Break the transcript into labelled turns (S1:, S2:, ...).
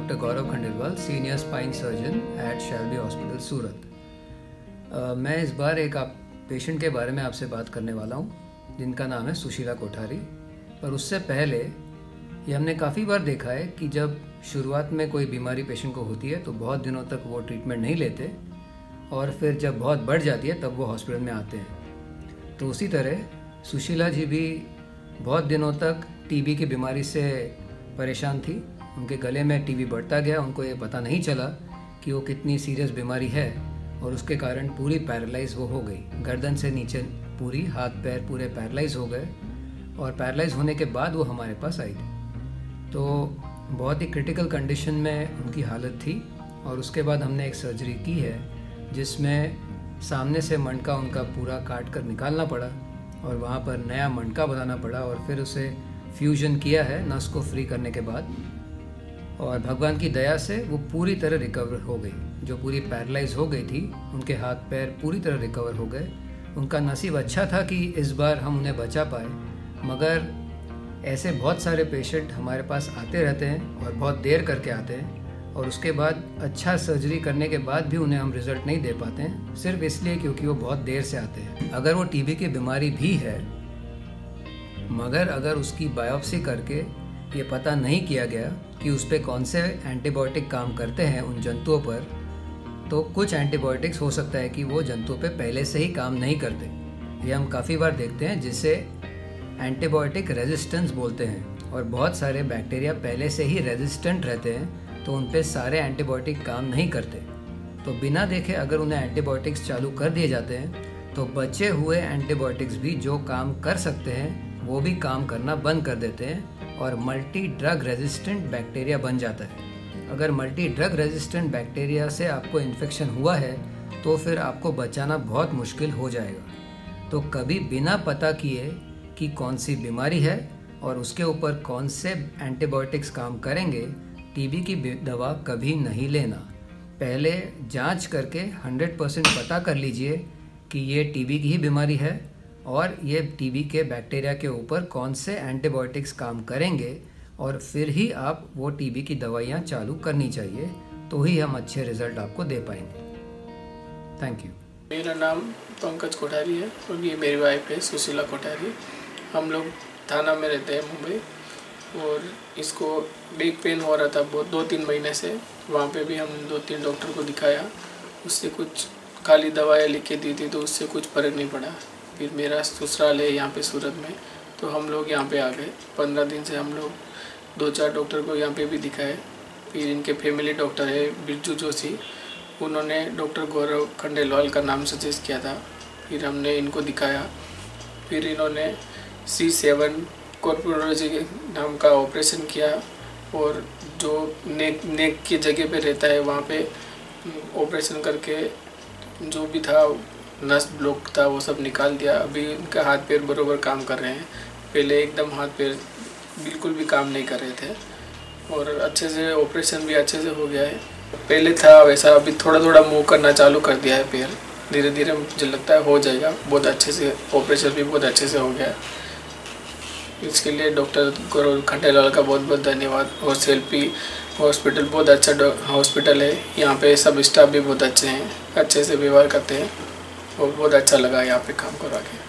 S1: Doctor Gaurav Khandelwal, senior spine surgeon at Shalby hospital Surat. मैं इस बार एक पेशेंट के बारे में आपसे बात करने वाला हूँ जिनका नाम है सुशीला कोठारी। पर उससे पहले ये हमने काफ़ी बार देखा है कि जब शुरुआत में कोई बीमारी पेशेंट को होती है तो बहुत दिनों तक वो ट्रीटमेंट नहीं लेते और फिर जब बहुत बढ़ जाती है तब वो हॉस्पिटल में आते हैं। तो उसी तरह सुशीला जी भी बहुत दिनों तक टीबी की बीमारी से परेशान थी। उनके गले में टीबी बढ़ता गया, उनको ये पता नहीं चला कि वो कितनी सीरियस बीमारी है और उसके कारण पूरी पैरालाइज वो हो गई। गर्दन से नीचे पूरी हाथ पैर पूरे पैरालाइज हो गए और पैरालाइज होने के बाद वो हमारे पास आई थी। तो बहुत ही क्रिटिकल कंडीशन में उनकी हालत थी और उसके बाद हमने एक सर्जरी की है जिसमें सामने से मणका उनका पूरा काट कर निकालना पड़ा और वहाँ पर नया मणका बनाना पड़ा और फिर उसे फ्यूजन किया है नस को फ्री करने के बाद। और भगवान की दया से वो पूरी तरह रिकवर हो गई। जो पूरी पैरालाइज हो गई थी उनके हाथ पैर पूरी तरह रिकवर हो गए। उनका नसीब अच्छा था कि इस बार हम उन्हें बचा पाए, मगर ऐसे बहुत सारे पेशेंट हमारे पास आते रहते हैं और बहुत देर करके आते हैं और उसके बाद अच्छा सर्जरी करने के बाद भी उन्हें हम रिज़ल्ट नहीं दे पाते हैं, सिर्फ इसलिए क्योंकि वो बहुत देर से आते हैं। अगर वो टीबी की बीमारी भी है मगर अगर उसकी बायोप्सी करके ये पता नहीं किया गया कि उस पर कौन से एंटीबायोटिक काम करते हैं उन जंतुओं पर, तो कुछ एंटीबायोटिक्स हो सकता है कि वो जंतुओं पे पहले से ही काम नहीं करते। ये हम काफ़ी बार देखते हैं जिसे एंटीबायोटिक रेजिस्टेंस बोलते हैं और बहुत सारे बैक्टीरिया पहले से ही रेजिस्टेंट रहते हैं तो उन पे सारे एंटीबायोटिक काम नहीं करते। तो बिना देखे अगर उन्हें एंटीबायोटिक्स चालू कर दिए जाते हैं तो बचे हुए एंटीबायोटिक्स भी जो काम कर सकते हैं वो भी काम करना बंद कर देते हैं और मल्टी ड्रग रेजिस्टेंट बैक्टीरिया बन जाता है। अगर मल्टी ड्रग रेजिस्टेंट बैक्टीरिया से आपको इन्फेक्शन हुआ है तो फिर आपको बचाना बहुत मुश्किल हो जाएगा। तो कभी बिना पता किए कि कौन सी बीमारी है और उसके ऊपर कौन से एंटीबायोटिक्स काम करेंगे, टीबी की दवा कभी नहीं लेना। पहले जांच करके 100% पता कर लीजिए कि ये टीबी की ही बीमारी है और ये टीबी के बैक्टीरिया के ऊपर कौन से एंटीबायोटिक्स काम करेंगे और फिर ही आप वो टीबी की दवाइयाँ चालू करनी चाहिए, तो ही हम अच्छे रिजल्ट आपको दे पाएंगे। Thank you.
S2: मेरा नाम पंकज कोठारी है और ये मेरी वाइफ है सुशीला कोठारी। हम लोग थाना में रहते हैं मुंबई और इसको बैक पेन हो रहा था बहुत 2-3 महीने से। वहाँ पे भी हम 2-3 डॉक्टर को दिखाया, उससे कुछ खाली दवाएँ लिख के दी थी तो उससे कुछ फ़र्क नहीं पड़ा। फिर मेरा ससुराल है यहाँ पे सूरत में, तो हम लोग यहाँ पे आ गए। 15 दिन से हम लोग 2-4 डॉक्टर को यहाँ पे भी दिखाए। फिर इनके फैमिली डॉक्टर है बिरजू जोशी, उन्होंने डॉक्टर गौरव खंडेलवाल का नाम सजेस्ट किया था। फिर हमने इनको दिखाया। फिर इन्होंने C7 कॉर्पोरोलॉजी के नाम का ऑपरेशन किया और जो नेक की जगह पे रहता है वहाँ पे ऑपरेशन करके जो भी था नस ब्लॉक था वो सब निकाल दिया। अभी उनका हाथ पैर बरोबर काम कर रहे हैं। पहले एकदम हाथ पैर बिल्कुल भी काम नहीं कर रहे थे और अच्छे से ऑपरेशन भी अच्छे से हो गया है। पहले था वैसा, अभी थोड़ा थोड़ा मूव करना चालू कर दिया है पैर। धीरे धीरे मुझे लगता है हो जाएगा बहुत अच्छे से। ऑपरेशन भी बहुत अच्छे से हो गया है। इसके लिए डॉक्टर गौरव खंडेलवाल का बहुत बहुत धन्यवाद। और शेल्बी हॉस्पिटल बहुत अच्छा हॉस्पिटल है। यहाँ पे सब स्टाफ भी बहुत अच्छे हैं, अच्छे से व्यवहार करते हैं और बहुत अच्छा लगा यहाँ पे काम करवा के।